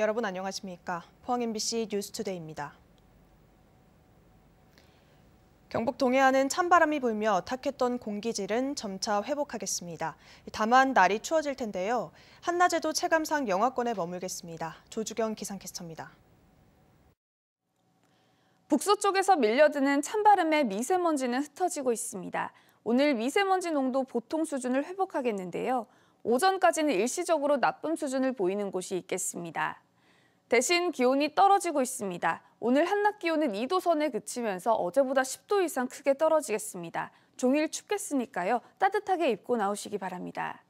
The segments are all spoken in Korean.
여러분 안녕하십니까? 포항 MBC 뉴스투데이입니다. 경북 동해안은 찬바람이 불며 탁했던 공기질은 점차 회복하겠습니다. 다만 날이 추워질 텐데요. 한낮에도 체감상 영하권에 머물겠습니다. 조주경 기상캐스터입니다. 북서쪽에서 밀려드는 찬바람에 미세먼지는 흩어지고 있습니다. 오늘 미세먼지 농도 보통 수준을 회복하겠는데요. 오전까지는 일시적으로 나쁨 수준을 보이는 곳이 있겠습니다. 대신 기온이 떨어지고 있습니다. 오늘 한낮 기온은 2도 선에 그치면서 어제보다 10도 이상 크게 떨어지겠습니다. 종일 춥겠으니까요. 따뜻하게 입고 나오시기 바랍니다.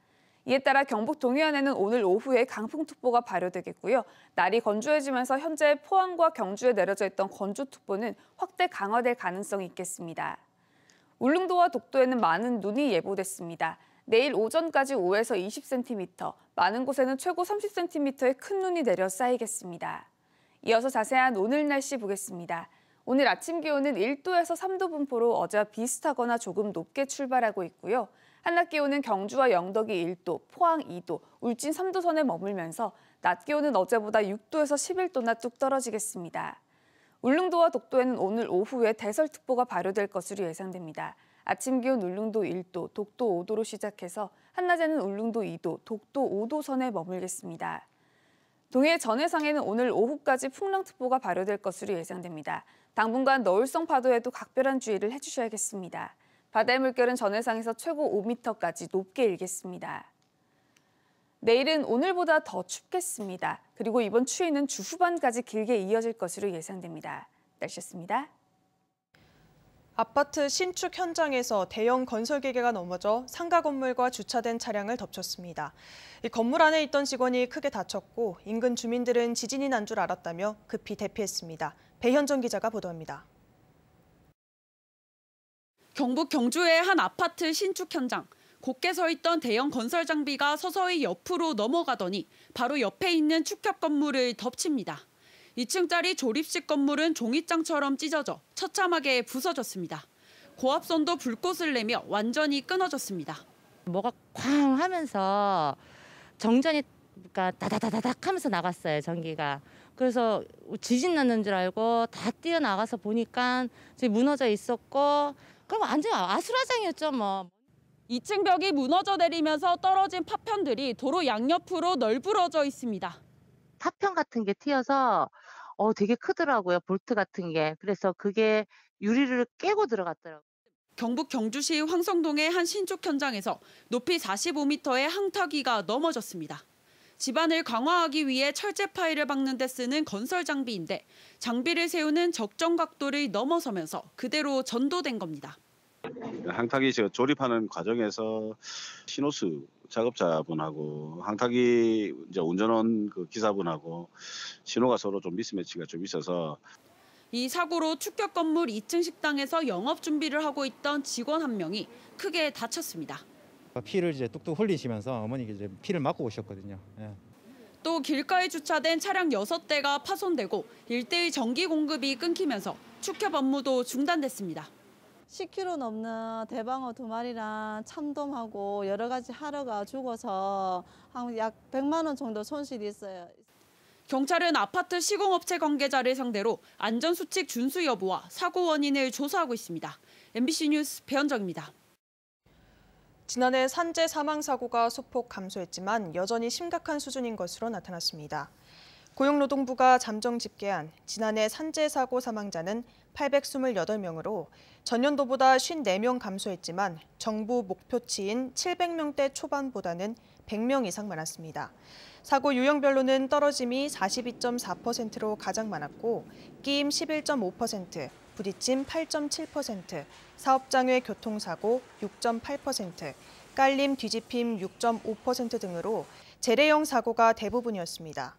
이에 따라 경북 동해안에는 오늘 오후에 강풍특보가 발효되겠고요. 날이 건조해지면서 현재 포항과 경주에 내려져 있던 건조특보는 확대 강화될 가능성이 있겠습니다. 울릉도와 독도에는 많은 눈이 예보됐습니다. 내일 오전까지 5에서 20cm, 많은 곳에는 최고 30cm의 큰 눈이 내려 쌓이겠습니다. 이어서 자세한 오늘 날씨 보겠습니다. 오늘 아침 기온은 1도에서 3도 분포로 어제와 비슷하거나 조금 높게 출발하고 있고요. 한낮 기온은 경주와 영덕이 1도, 포항 2도, 울진 3도 선에 머물면서 낮 기온은 어제보다 6도에서 11도나 뚝 떨어지겠습니다. 울릉도와 독도에는 오늘 오후에 대설특보가 발효될 것으로 예상됩니다. 아침 기온 울릉도 1도, 독도 5도로 시작해서 한낮에는 울릉도 2도, 독도 5도 선에 머물겠습니다. 동해 전해상에는 오늘 오후까지 풍랑특보가 발효될 것으로 예상됩니다. 당분간 너울성 파도에도 각별한 주의를 해주셔야겠습니다. 바다의 물결은 전해상에서 최고 5m까지 높게 일겠습니다. 내일은 오늘보다 더 춥겠습니다. 그리고 이번 추위는 주 후반까지 길게 이어질 것으로 예상됩니다. 날씨였습니다. 아파트 신축 현장에서 대형 건설 기계가 넘어져 상가 건물과 주차된 차량을 덮쳤습니다. 이 건물 안에 있던 직원이 크게 다쳤고 인근 주민들은 지진이 난 줄 알았다며 급히 대피했습니다. 배현정 기자가 보도합니다. 경북 경주의 한 아파트 신축 현장. 곧게 서 있던 대형 건설 장비가 서서히 옆으로 넘어가더니 바로 옆에 있는 축협 건물을 덮칩니다. 2층짜리 조립식 건물은 종이장처럼 찢어져 처참하게 부서졌습니다. 고압선도 불꽃을 내며 완전히 끊어졌습니다. 뭐가 쾅 하면서 정전이 그러니까 다다다닥 하면서 나갔어요, 전기가. 그래서 지진 났는 줄 알고 다 뛰어나가서 보니까 무너져 있었고 그럼 완전 아수라장이었죠, 뭐. 2층 벽이 무너져 내리면서 떨어진 파편들이 도로 양옆으로 널브러져 있습니다. 파편 같은 게 튀어서 되게 크더라고요, 볼트 같은 게. 그래서 그게 유리를 깨고 들어갔더라고요. 경북 경주시 황성동의 한 신축 현장에서 높이 45m의 항타기가 넘어졌습니다. 집안을 강화하기 위해 철제 파일을 박는 데 쓰는 건설 장비인데 장비를 세우는 적정 각도를 넘어서면서 그대로 전도된 겁니다. 항타기 조립하는 과정에서 신호수 작업자분하고 항타기 이제 운전원 그 기사분하고 신호가 서로 좀 미스매치가 좀 있어서 이 사고로 축협 건물 2층 식당에서 영업 준비를 하고 있던 직원 한 명이 크게 다쳤습니다. 피를 이제 뚝뚝 흘리시면서 어머니가 이제 피를 맞고 오셨거든요. 예. 또 길가에 주차된 차량 6대가 파손되고 일대의 전기 공급이 끊기면서 축협 업무도 중단됐습니다. 10kg 넘는 대방어 2마리랑 참돔하고 여러 가지 하러가 죽어서 한 약 100만 원 정도 손실이 있어요. 경찰은 아파트 시공업체 관계자를 상대로 안전수칙 준수 여부와 사고 원인을 조사하고 있습니다. MBC 뉴스 배현정입니다. 지난해 산재 사망 사고가 소폭 감소했지만 여전히 심각한 수준인 것으로 나타났습니다. 고용노동부가 잠정 집계한 지난해 산재 사고 사망자는 828명으로 전년도보다 54명 감소했지만 정부 목표치인 700명대 초반보다는 100명 이상 많았습니다. 사고 유형별로는 떨어짐이 42.4%로 가장 많았고 끼임 11.5%, 부딪힘 8.7%, 사업장외 교통사고 6.8%, 깔림 뒤집힘 6.5% 등으로 재래형 사고가 대부분이었습니다.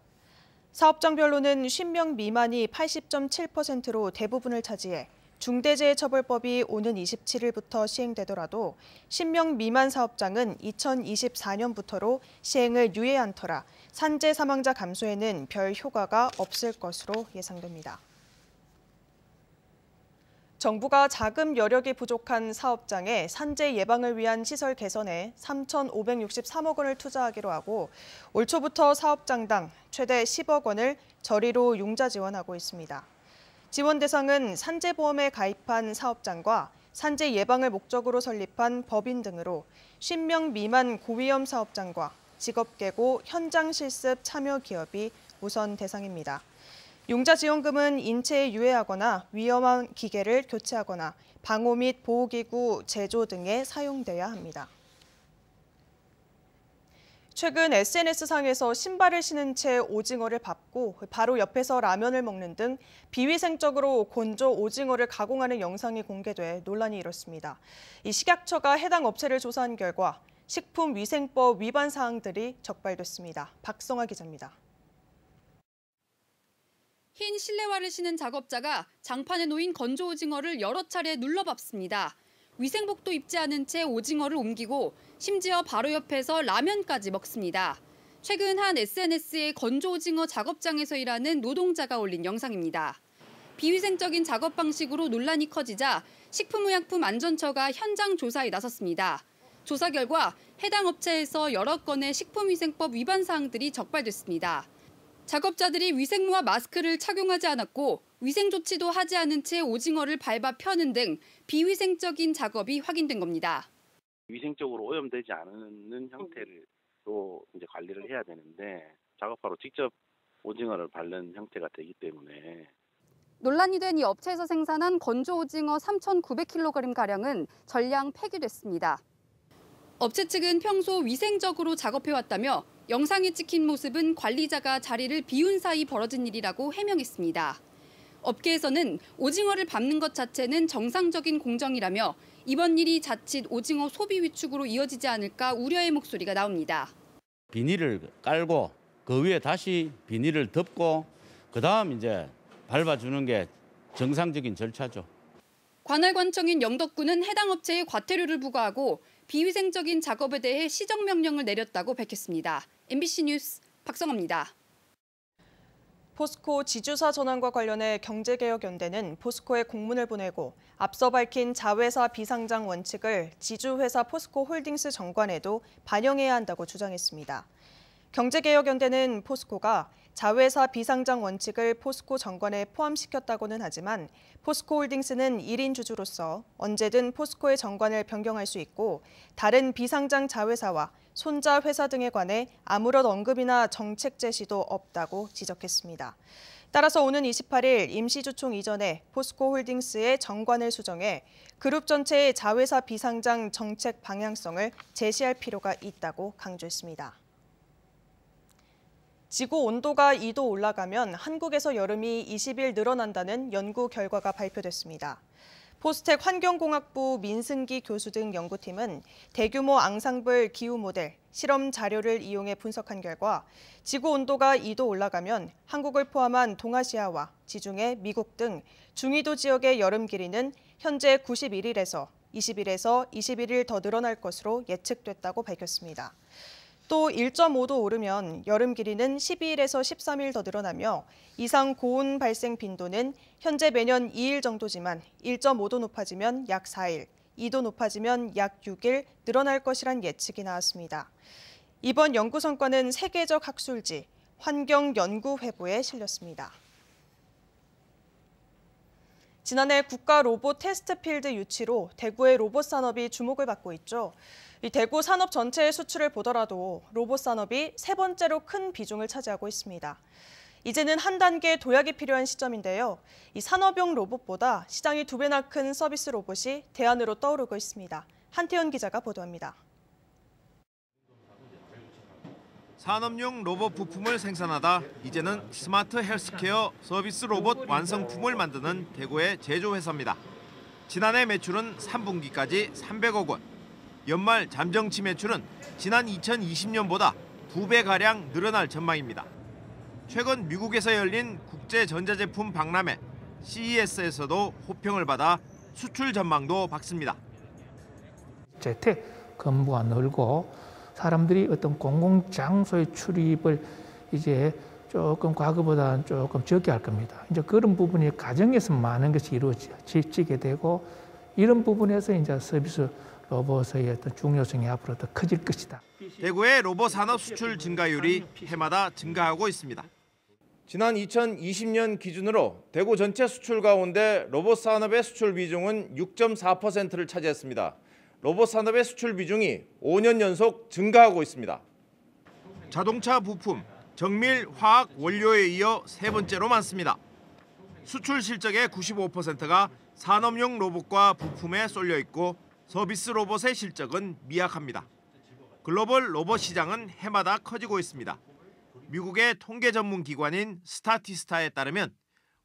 사업장별로는 50명 미만이 80.7%로 대부분을 차지해 중대재해처벌법이 오는 27일부터 시행되더라도 10명 미만 사업장은 2024년부터로 시행을 유예한 터라 산재 사망자 감소에는 별 효과가 없을 것으로 예상됩니다. 정부가 자금 여력이 부족한 사업장에 산재 예방을 위한 시설 개선에 3,563억 원을 투자하기로 하고 올 초부터 사업장당 최대 10억 원을 저리로 융자 지원하고 있습니다. 지원 대상은 산재보험에 가입한 사업장과 산재 예방을 목적으로 설립한 법인 등으로 50명 미만 고위험 사업장과 직업계고 현장 실습 참여 기업이 우선 대상입니다. 융자 지원금은 인체에 유해하거나 위험한 기계를 교체하거나 방호 및 보호기구 제조 등에 사용돼야 합니다. 최근 SNS상에서 신발을 신은 채 오징어를 밟고 바로 옆에서 라면을 먹는 등 비위생적으로 건조 오징어를 가공하는 영상이 공개돼 논란이 일었습니다. 이 식약처가 해당 업체를 조사한 결과 식품위생법 위반 사항들이 적발됐습니다. 박성아 기자입니다. 흰 실내화를 신은 작업자가 장판에 놓인 건조 오징어를 여러 차례 눌러밟습니다. 위생복도 입지 않은 채 오징어를 옮기고 심지어 바로 옆에서 라면까지 먹습니다. 최근 한 SNS에 건조 오징어 작업장에서 일하는 노동자가 올린 영상입니다. 비위생적인 작업 방식으로 논란이 커지자 식품의약품안전처가 현장 조사에 나섰습니다. 조사 결과 해당 업체에서 여러 건의 식품위생법 위반 사항들이 적발됐습니다. 작업자들이 위생모와 마스크를 착용하지 않았고 위생 조치도 하지 않은 채 오징어를 밟아 펴는 등 비위생적인 작업이 확인된 겁니다. 위생적으로 오염되지 않는 형태로 이제 관리를 해야 되는데 작업하러 직접 오징어를 밟는 형태가 되기 때문에 논란이 된 이 업체에서 생산한 건조 오징어 3,900kg가량은 전량 폐기됐습니다. 업체 측은 평소 위생적으로 작업해왔다며 영상에 찍힌 모습은 관리자가 자리를 비운 사이 벌어진 일이라고 해명했습니다. 업계에서는 오징어를 밟는 것 자체는 정상적인 공정이라며 이번 일이 자칫 오징어 소비 위축으로 이어지지 않을까 우려의 목소리가 나옵니다. 비닐을 깔고 그 위에 다시 비닐을 덮고 그다음 이제 밟아주는 게 정상적인 절차죠. 관할관청인 영덕군은 해당 업체에 과태료를 부과하고 비위생적인 작업에 대해 시정명령을 내렸다고 밝혔습니다. MBC 뉴스 박성아입니다. 포스코 지주사 전환과 관련해 경제개혁연대는 포스코에 공문을 보내고 앞서 밝힌 자회사 비상장 원칙을 지주회사 포스코홀딩스 정관에도 반영해야 한다고 주장했습니다. 경제개혁연대는 포스코가 자회사 비상장 원칙을 포스코 정관에 포함시켰다고는 하지만 포스코홀딩스는 1인 주주로서 언제든 포스코의 정관을 변경할 수 있고 다른 비상장 자회사와 손자 회사 등에 관해 아무런 언급이나 정책 제시도 없다고 지적했습니다. 따라서 오는 28일 임시주총 이전에 포스코홀딩스의 정관을 수정해 그룹 전체의 자회사 비상장 정책 방향성을 제시할 필요가 있다고 강조했습니다. 지구 온도가 2도 올라가면 한국에서 여름이 20일 늘어난다는 연구 결과가 발표됐습니다. 포스텍 환경공학부 민승기 교수 등 연구팀은 대규모 앙상블 기후 모델, 실험 자료를 이용해 분석한 결과 지구 온도가 2도 올라가면 한국을 포함한 동아시아와 지중해, 미국 등 중위도 지역의 여름 길이는 현재 91일에서 20일에서 21일 더 늘어날 것으로 예측됐다고 밝혔습니다. 또 1.5도 오르면 여름 길이는 12일에서 13일 더 늘어나며 이상 고온 발생 빈도는 현재 매년 2일 정도지만 1.5도 높아지면 약 4일, 2도 높아지면 약 6일 늘어날 것이란 예측이 나왔습니다. 이번 연구 성과는 세계적 학술지 환경연구회보에 실렸습니다. 지난해 국가 로봇 테스트 필드 유치로 대구의 로봇 산업이 주목을 받고 있죠. 이 대구 산업 전체의 수출을 보더라도 로봇 산업이 세 번째로 큰 비중을 차지하고 있습니다. 이제는 한 단계 도약이 필요한 시점인데요. 이 산업용 로봇보다 시장이 2배나 큰 서비스 로봇이 대안으로 떠오르고 있습니다. 한태현 기자가 보도합니다. 산업용 로봇 부품을 생산하다 이제는 스마트 헬스케어 서비스 로봇 완성품을 만드는 대구의 제조회사입니다. 지난해 매출은 3분기까지 300억 원. 연말 잠정치 매출은 지난 2020년보다 2배가량 늘어날 전망입니다. 최근 미국에서 열린 국제전자제품 박람회 CES에서도 호평을 받아 수출 전망도 밝습니다. 재택 근무가 늘고 사람들이 어떤 공공장소의 출입을 이제 조금 과거보다는 조금 적게 할 겁니다. 이제 그런 부분이 가정에서 많은 것이 이루어지게 되고 이런 부분에서 이제 서비스 로봇의 어떤 중요성이 앞으로 더 커질 것이다. 대구의 로봇 산업 수출 증가율이 해마다 증가하고 있습니다. 지난 2020년 기준으로 대구 전체 수출 가운데 로봇 산업의 수출 비중은 6.4%를 차지했습니다. 로봇 산업의 수출 비중이 5년 연속 증가하고 있습니다. 자동차 부품, 정밀 화학 원료에 이어 세 번째로 많습니다. 수출 실적의 95%가 산업용 로봇과 부품에 쏠려 있고 서비스 로봇의 실적은 미약합니다. 글로벌 로봇 시장은 해마다 커지고 있습니다. 미국의 통계 전문 기관인 스타티스타에 따르면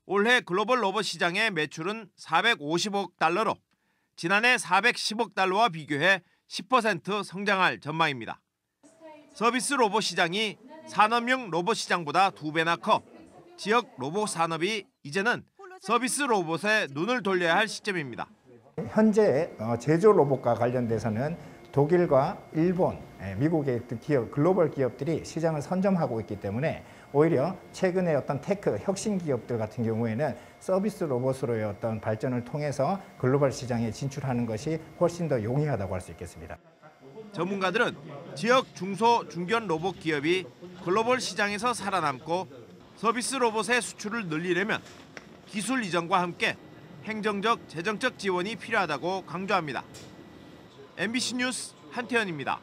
올해 글로벌 로봇 시장의 매출은 450억 달러로 지난해 410억 달러와 비교해 10% 성장할 전망입니다. 서비스 로봇 시장이 산업용 로봇 시장보다 2배나 커 지역 로봇 산업이 이제는 서비스 로봇에 눈을 돌려야 할 시점입니다. 현재 제조 로봇과 관련돼서는 독일과 일본, 미국의 기업, 글로벌 기업들이 시장을 선점하고 있기 때문에 오히려 최근에 어떤 테크 혁신 기업들 같은 경우에는 서비스 로봇으로의 어떤 발전을 통해서 글로벌 시장에 진출하는 것이 훨씬 더 용이하다고 할 수 있겠습니다. 전문가들은 지역 중소 중견 로봇 기업이 글로벌 시장에서 살아남고 서비스 로봇의 수출을 늘리려면 기술 이전과 함께 행정적, 재정적 지원이 필요하다고 강조합니다. MBC 뉴스 한태현입니다.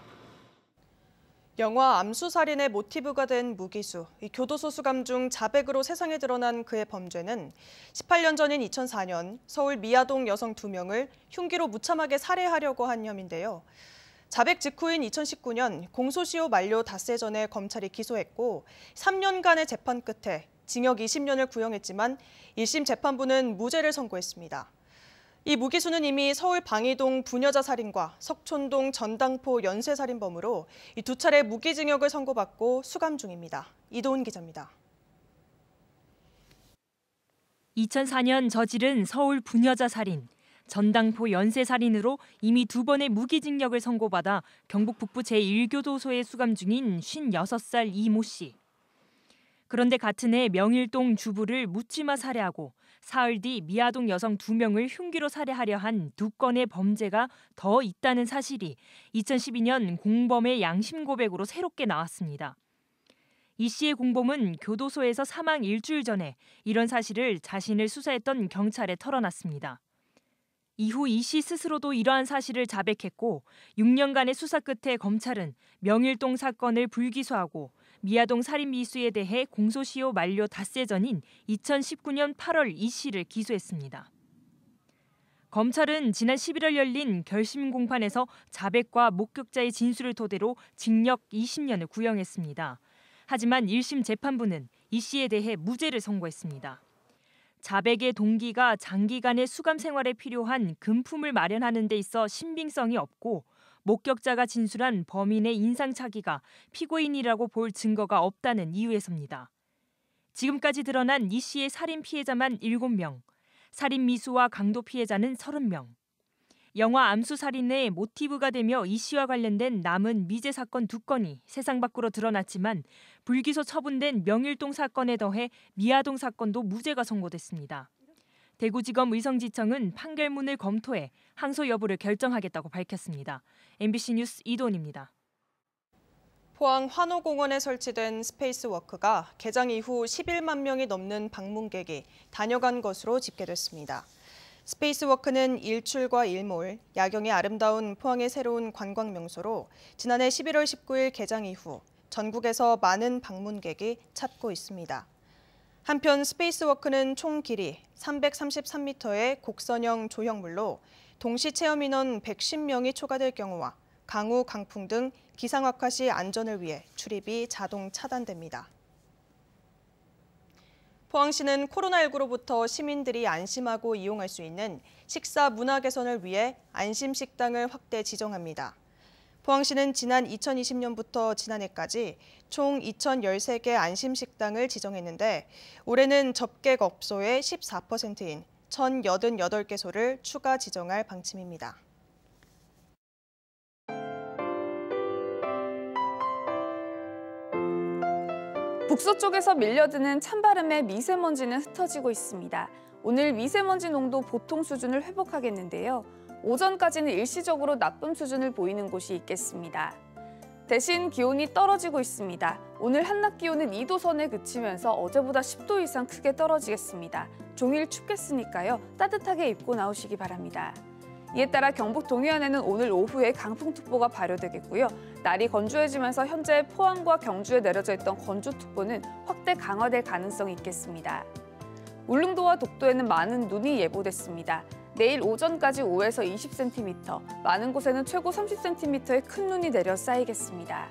영화 암수살인의 모티브가 된 무기수, 교도소 수감 중 자백으로 세상에 드러난 그의 범죄는 18년 전인 2004년 서울 미아동 여성 2명을 흉기로 무참하게 살해하려고 한 혐의인데요. 자백 직후인 2019년 공소시효 만료 닷새 전에 검찰이 기소했고 3년간의 재판 끝에 징역 20년을 구형했지만 1심 재판부는 무죄를 선고했습니다. 이 무기수는 이미 서울 방이동 부녀자 살인과 석촌동 전당포 연쇄살인범으로 이 2차례 무기징역을 선고받고 수감 중입니다. 이도훈 기자입니다. 2004년 저지른 서울 부녀자 살인, 전당포 연쇄살인으로 이미 2번의 무기징역을 선고받아 경북 북부 제1교도소에 수감 중인 56살 이모 씨. 그런데 같은 해 명일동 주부를 묻지마 살해하고 사흘 뒤 미아동 여성 2명을 흉기로 살해하려 한 2건의 범죄가 더 있다는 사실이 2012년 공범의 양심 고백으로 새롭게 나왔습니다. 이 씨의 공범은 교도소에서 사망 일주일 전에 이런 사실을 자신을 수사했던 경찰에 털어놨습니다. 이후 이 씨 스스로도 이러한 사실을 자백했고 6년간의 수사 끝에 검찰은 명일동 사건을 불기소하고 미아동 살인 미수에 대해 공소시효 만료 닷새 전인 2019년 8월 이 씨를 기소했습니다. 검찰은 지난 11월 열린 결심 공판에서 자백과 목격자의 진술을 토대로 징역 20년을 구형했습니다. 하지만 1심 재판부는 이 씨에 대해 무죄를 선고했습니다. 자백의 동기가 장기간의 수감 생활에 필요한 금품을 마련하는 데 있어 신빙성이 없고 목격자가 진술한 범인의 인상착의가 피고인이라고 볼 증거가 없다는 이유에서입니다. 지금까지 드러난 이 씨의 살인 피해자만 7명, 살인 미수와 강도 피해자는 30명. 영화 암수살인의 모티브가 되며 이 씨와 관련된 남은 미제 사건 2건이 세상 밖으로 드러났지만 불기소 처분된 명일동 사건에 더해 미아동 사건도 무죄가 선고됐습니다. 대구지검 의성지청은 판결문을 검토해 항소 여부를 결정하겠다고 밝혔습니다. MBC 뉴스 이도훈입니다. 포항 환호공원에 설치된 스페이스워크가 개장 이후 11만 명이 넘는 방문객이 다녀간 것으로 집계됐습니다. 스페이스워크는 일출과 일몰, 야경이 아름다운 포항의 새로운 관광 명소로 지난해 11월 19일 개장 이후 전국에서 많은 방문객이 찾고 있습니다. 한편 스페이스워크는 총 길이 333m의 곡선형 조형물로 동시 체험 인원 110명이 초과될 경우와 강우, 강풍 등 기상악화 시 안전을 위해 출입이 자동 차단됩니다. 포항시는 코로나19로부터 시민들이 안심하고 이용할 수 있는 식사 문화 개선을 위해 안심식당을 확대 지정합니다. 포항시는 지난 2020년부터 지난해까지 총 2,013개 안심식당을 지정했는데 올해는 접객 업소의 14%인 1,088개소를 추가 지정할 방침입니다. 북서쪽에서 밀려드는 찬바람에 미세먼지는 흩어지고 있습니다. 오늘 미세먼지 농도 보통 수준을 회복하겠는데요. 오전까지는 일시적으로 나쁨 수준을 보이는 곳이 있겠습니다. 대신 기온이 떨어지고 있습니다. 오늘 한낮 기온은 2도 선에 그치면서 어제보다 10도 이상 크게 떨어지겠습니다. 종일 춥겠으니까요. 따뜻하게 입고 나오시기 바랍니다. 이에 따라 경북 동해안에는 오늘 오후에 강풍특보가 발효되겠고요. 날이 건조해지면서 현재 포항과 경주에 내려져 있던 건조특보는 확대 강화될 가능성이 있겠습니다. 울릉도와 독도에는 많은 눈이 예보됐습니다. 내일 오전까지 5에서 20cm, 많은 곳에는 최고 30cm의 큰 눈이 내려 쌓이겠습니다.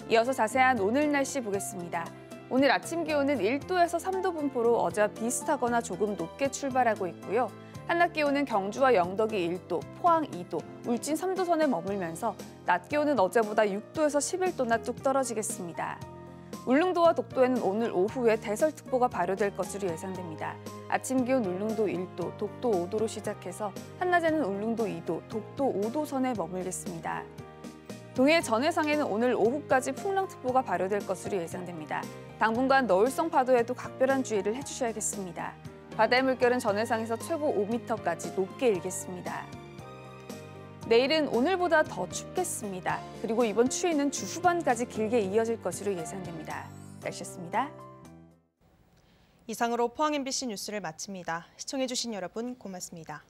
이어서 자세한 오늘 날씨 보겠습니다. 오늘 아침 기온은 1도에서 3도 분포로 어제와 비슷하거나 조금 높게 출발하고 있고요. 한낮 기온은 경주와 영덕이 1도, 포항 2도, 울진 3도 선에 머물면서 낮 기온은 어제보다 6도에서 11도나 뚝 떨어지겠습니다. 울릉도와 독도에는 오늘 오후에 대설특보가 발효될 것으로 예상됩니다. 아침 기온 울릉도 1도, 독도 5도로 시작해서 한낮에는 울릉도 2도, 독도 5도 선에 머물겠습니다. 동해 전해상에는 오늘 오후까지 풍랑특보가 발효될 것으로 예상됩니다. 당분간 너울성 파도에도 각별한 주의를 해주셔야겠습니다. 바다의 물결은 전해상에서 최고 5m까지 높게 일겠습니다. 내일은 오늘보다 더 춥겠습니다. 그리고 이번 추위는 주 후반까지 길게 이어질 것으로 예상됩니다. 날씨였습니다. 이상으로 포항 MBC 뉴스를 마칩니다. 시청해주신 여러분 고맙습니다.